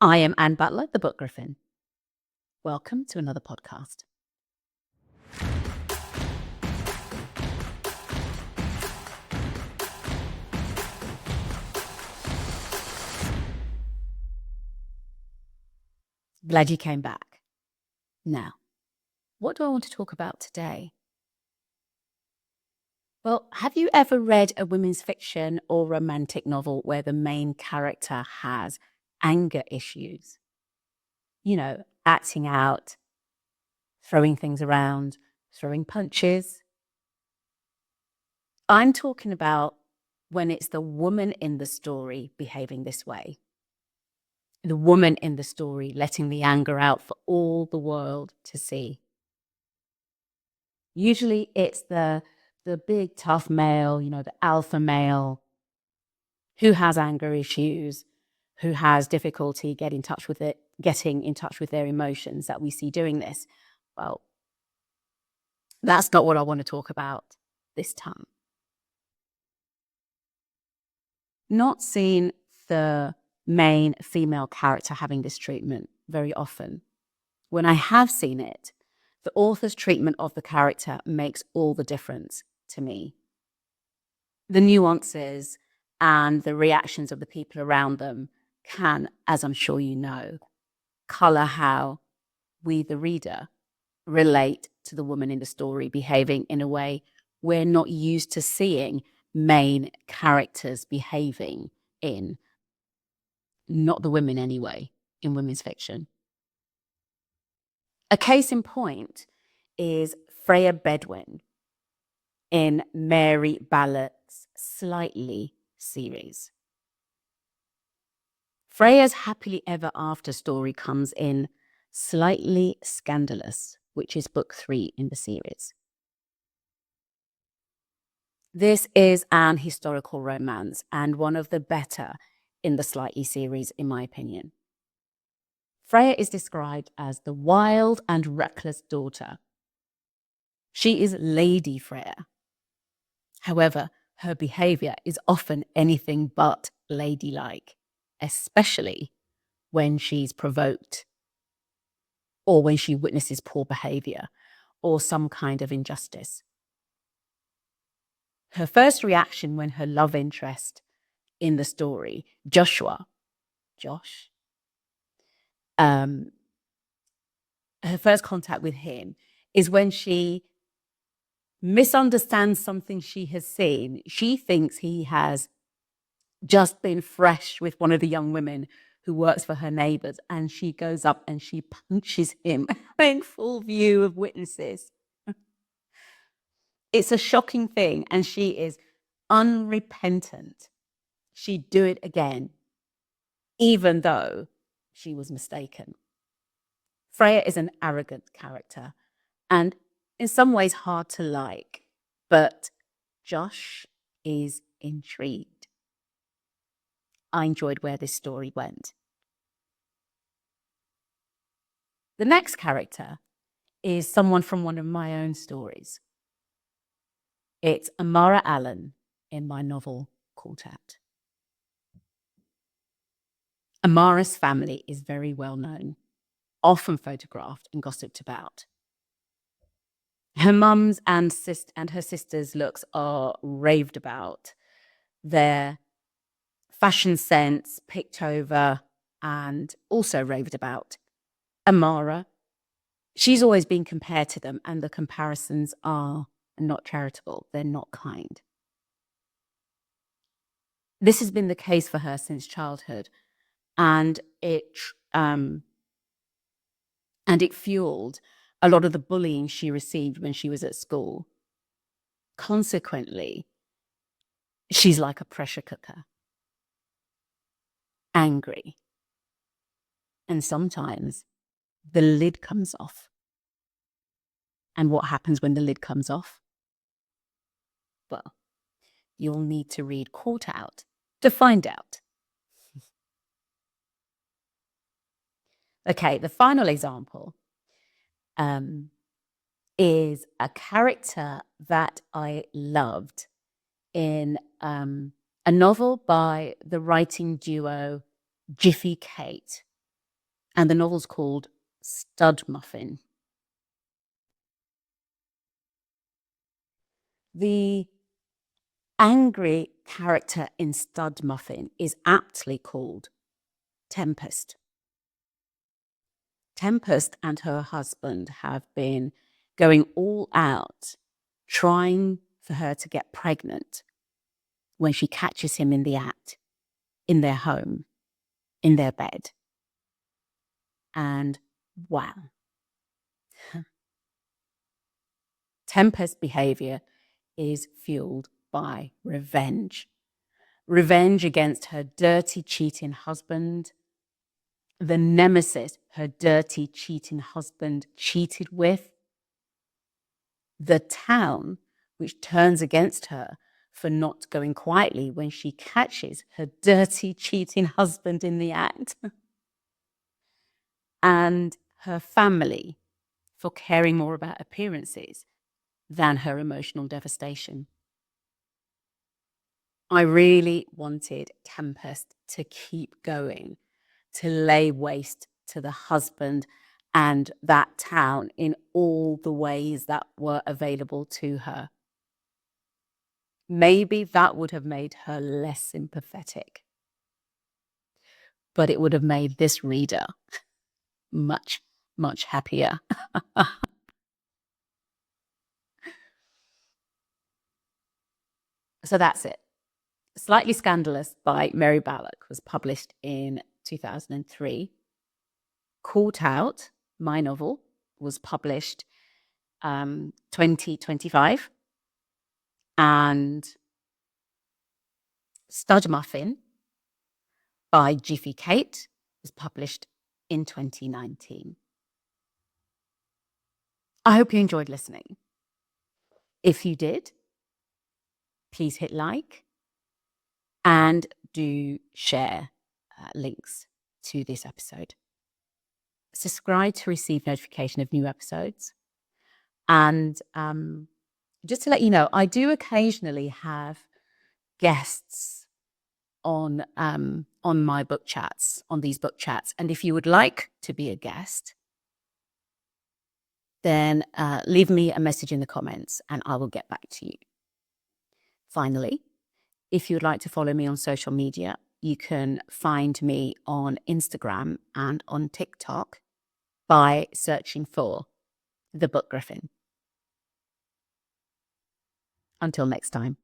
I am Anne Butler, the Book Griffin. Welcome to another podcast. Glad you came back. Now, what do I want to talk about today? Well, have you ever read a women's fiction or romantic novel where the main character has anger issues? Acting out, throwing things around, throwing punches. I'm talking about when it's the woman in the story behaving this way. The woman in the story letting the anger out for all the world to see. Usually it's the big tough male, the alpha male who has anger issues, who has difficulty getting in touch with their emotions that we see doing this. Well, that's not what I want to talk about this time. Not seeing the main female character having this treatment very often. When I have seen it, the author's treatment of the character makes all the difference to me. The nuances and the reactions of the people around them can, as I'm sure you know, color how we, the reader, relate to the woman in the story behaving in a way we're not used to seeing main characters behaving in. Not the women anyway, in women's fiction. A case in point is Freya Bedouin in Mary Ballogh's Slightly series. Freya's happily ever after story comes in Slightly Scandalous, which is book 3 in the series. This is an historical romance and one of the better in the Slightly series, in my opinion. Freya is described as the wild and reckless daughter. She is Lady Freya. However, her behavior is often anything but ladylike, especially when she's provoked or when she witnesses poor behavior or some kind of injustice. Her first reaction when her love interest in the story, Josh, her first contact with him is when she misunderstands something she has seen. She thinks he has just been fresh with one of the young women who works for her neighbors, and she goes up and she punches him in full view of witnesses. It's a shocking thing, and she is unrepentant. She'd do it again, even though she was mistaken. Freya is an arrogant character and in some ways hard to like, but Josh is intrigued. I enjoyed where this story went. The next character is someone from one of my own stories. It's Amara Allen in my novel Caught Out. Amara's family is very well known, often photographed and gossiped about. Her mum's and her sister's looks are raved about. Their fashion sense picked over and also raved about. Amara, she's always been compared to them, and the comparisons are not charitable. They're not kind. This has been the case for her since childhood, and it fueled a lot of the bullying she received when she was at school. Consequently, she's like a pressure cooker, angry, and sometimes the lid comes off. And what happens when the lid comes off? Well, you'll need to read Caught Out to find out. Okay, the final example is a character that I loved in a novel by the writing duo Jiffy Kate. And the novel's called Stud Muffin. The angry character in Stud Muffin is aptly called Tempest. Tempest and her husband have been going all out, trying for her to get pregnant when she catches him in the act, in their home, in their bed. And wow. Tempest's behavior is fueled by revenge. Revenge against her dirty, cheating husband, the nemesis her dirty, cheating husband cheated with, the town which turns against her for not going quietly when she catches her dirty, cheating husband in the act, and her family for caring more about appearances than her emotional devastation. I really wanted Tempest to keep going, to lay waste to the husband and that town in all the ways that were available to her. Maybe that would have made her less sympathetic, but it would have made this reader much, much happier. So that's it. Slightly Scandalous by Mary Balogh was published in 2003. Caught Out, my novel, was published 2025. And Stud Muffin by Jiffy Kate was published in 2019. I hope you enjoyed listening. If you did, please hit like and do share links to this episode. Subscribe to receive notification of new episodes. And just to let you know, I do occasionally have guests on my book chats, on these book chats. And if you would like to be a guest, then leave me a message in the comments and I will get back to you. Finally, if you'd like to follow me on social media, you can find me on Instagram and on TikTok by searching for The Book Griffin. Until next time.